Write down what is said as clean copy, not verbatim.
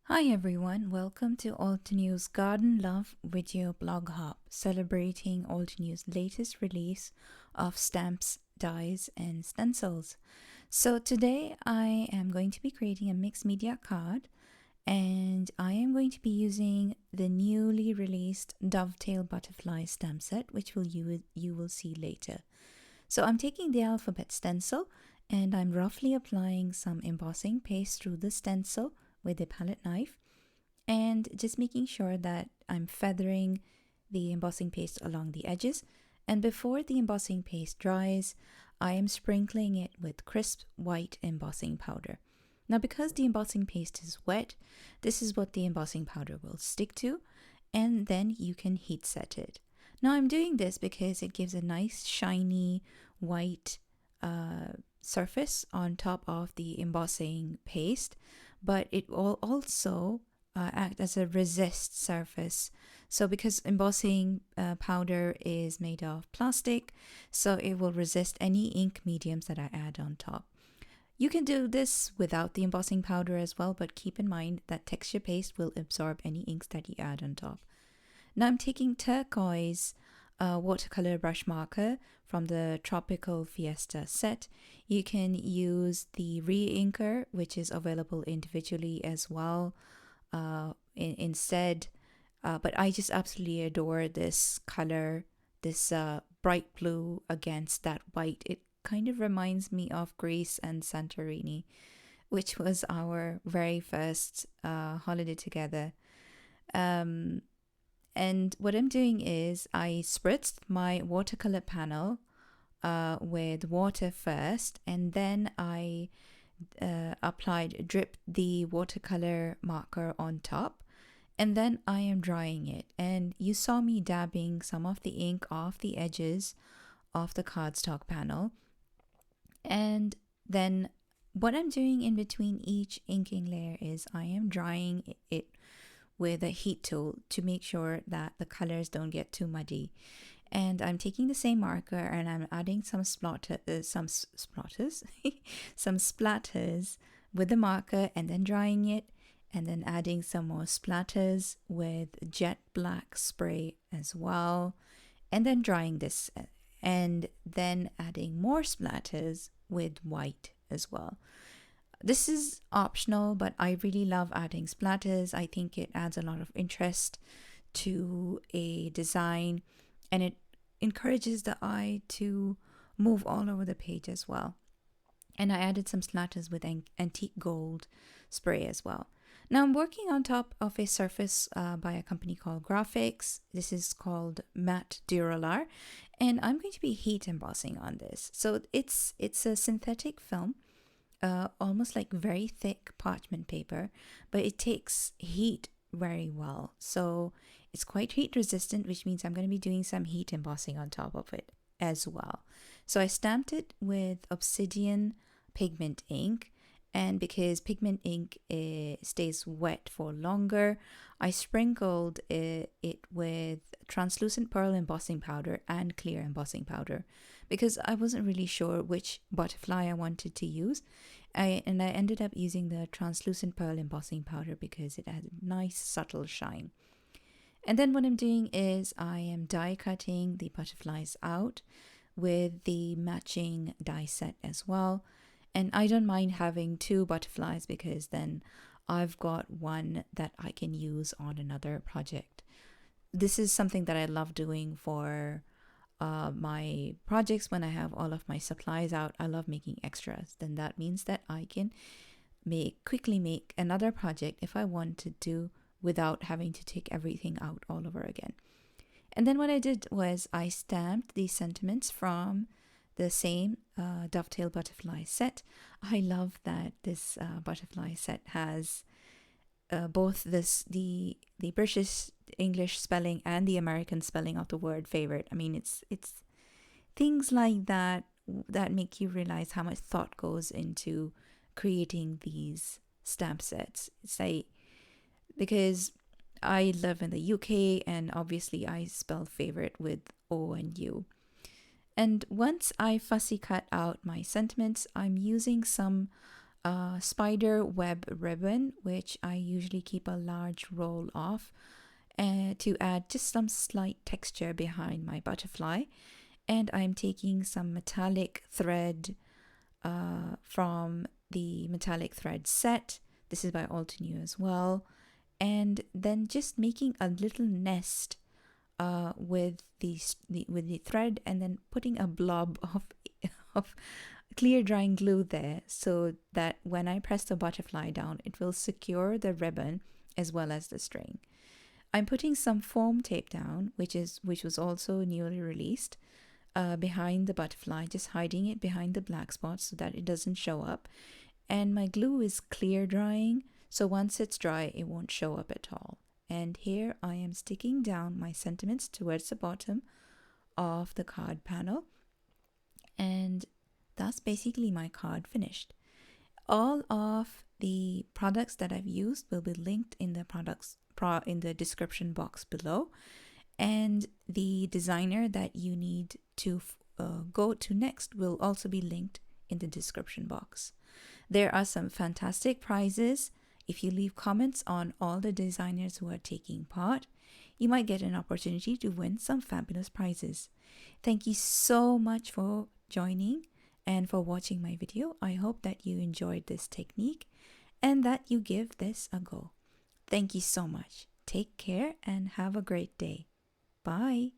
Hi everyone, welcome to Altenew's Garden Love video blog hub, celebrating Altenew's latest release of stamps, dies, and stencils. So today I am going to be creating a mixed media card, and I am going to be using the newly released Dovetail Butterflies stamp set, which you will see later. So I'm taking the Alphabet Stencil and I'm roughly applying some embossing paste through the stencil with a palette knife and just making sure that I'm feathering the embossing paste along the edges. And before the embossing paste dries, I am sprinkling it with crisp white embossing powder. Now, because the embossing paste is wet, this is what the embossing powder will stick to, and then you can heat set it. Now, I'm doing this because it gives a nice shiny white surface on top of the embossing paste, but it will also act as a resist surface. So because embossing powder is made of plastic, so it will resist any ink mediums that I add on top. You can do this without the embossing powder as well, but keep in mind that texture paste will absorb any inks that you add on top. Now I'm taking Turquoise watercolor brush marker from the Tropical Fiesta set. You can use the re-inker, which is available individually as well instead. But I just absolutely adore this color, this bright blue against that white. It kind of reminds me of Greece and Santorini, which was our very first holiday together. And what I'm doing is I spritzed my watercolor panel with water first, and then I dripped the watercolor marker on top, and then I am drying it. And you saw me dabbing some of the ink off the edges of the cardstock panel. And then what I'm doing in between each inking layer is I am drying it with a heat tool to make sure that the colors don't get too muddy. And I'm taking the same marker and I'm adding some some splatters with the marker, and then drying it, and then adding some more splatters with jet black spray as well, and then drying this, and then adding more splatters with white as well. This is optional, but I really love adding splatters. I think it adds a lot of interest to a design, and it encourages the eye to move all over the page as well. And I added some splatters with antique gold spray as well. Now I'm working on top of a surface by a company called Grafix. This is called matte Dura-Lar, and I'm going to be heat embossing on this. So it's a synthetic film, almost like very thick parchment paper, but it takes heat very well. So it's quite heat resistant, which means I'm going to be doing some heat embossing on top of it as well. So I stamped it with obsidian pigment ink, and because pigment ink stays wet for longer, I sprinkled it with translucent pearl embossing powder and clear embossing powder because I wasn't really sure which butterfly I wanted to use. I ended up using the translucent pearl embossing powder because it had a nice subtle shine. And then what I'm doing is I am die cutting the butterflies out with the matching die set as well. And I don't mind having two butterflies because then I've got one that I can use on another project. This is something that I love doing for my projects when I have all of my supplies out. I love making extras. Then that means that I can quickly make another project if I want to do without having to take everything out all over again. And then what I did was I stamped the sentiments from the same Dovetail Butterfly set. I love that this butterfly set has both the British English spelling and the American spelling of the word favorite. I mean, it's things like that that make you realize how much thought goes into creating these stamp sets. It's like, because I live in the UK and obviously I spell favorite with O and U. And once I fussy cut out my sentiments, I'm using some spider web ribbon, which I usually keep a large roll of, to add just some slight texture behind my butterfly. And I'm taking some metallic thread from the metallic thread set. This is by Altenew as well. And then just making a little nest with the thread, and then putting a blob of clear drying glue there, so that when I press the butterfly down, it will secure the ribbon as well as the string. I'm putting some foam tape down, which was also newly released, behind the butterfly, just hiding it behind the black spots so that it doesn't show up. And my glue is clear drying, so once it's dry, it won't show up at all. And here I am sticking down my sentiments towards the bottom of the card panel. And that's basically my card finished. All of the products that I've used will be linked in the description box below. And the designer that you need to go to next will also be linked in the description box. There are some fantastic prizes. If you leave comments on all the designers who are taking part, you might get an opportunity to win some fabulous prizes. Thank you so much for joining and for watching my video. I hope that you enjoyed this technique and that you give this a go. Thank you so much. Take care and have a great day. Bye.